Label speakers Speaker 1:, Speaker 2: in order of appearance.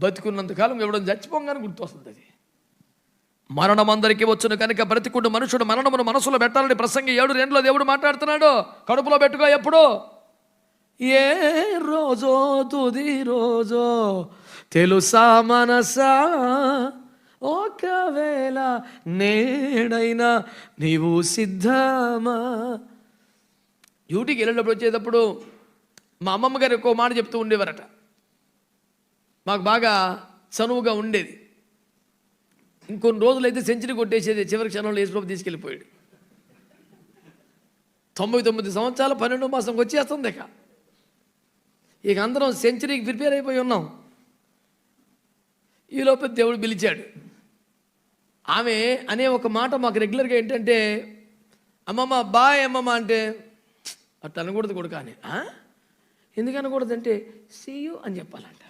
Speaker 1: బతికున్నంతకాలం ఎవడం చచ్చిపోగానే గుర్తొస్తుంది అది. మరణం అందరికీ వచ్చును కనుక బ్రతికుండు మనుషుడు మరణమును మనసులో పెట్టాలని ప్రసంగి 7:2 దేవుడు మాట్లాడుతున్నాడు. కడుపులో పెట్టుకో. ఎప్పుడు? ఏ రోజో తుది రోజో తెలుసా మనసా, ఒకవేళ నేడైనా నీవు సిద్ధమా. డ్యూటీకి వెళ్ళేటప్పుడు వచ్చేటప్పుడు మా అమ్మమ్మ గారు ఎక్కువ మాట చెప్తూ ఉండేవారట. మాకు బాగా చనువుగా ఉండేది. ఇంకొన్ని రోజులైతే సెంచరీ కొట్టేసేది. చివరి క్షణంలో యేసుప్రభు తీసుకెళ్ళిపోయాడు. 99 సంవత్సరాలు 12వ మాసంకి వచ్చేస్తుంది. ఇక అందరం సెంచరీకి ప్రిపేర్ అయిపోయి ఉన్నాం. ఈలోపు దేవుడు పిలిచాడు. ఆమె అనే ఒక మాట మాకు రెగ్యులర్గా ఏంటంటే, అమ్మమ్మ బాయ్ అమ్మమ్మ అంటే, అట్లా అనకూడదు కూడా. కానీ ఎందుకు అనకూడదంటే సీ యూ అని చెప్పాలంట.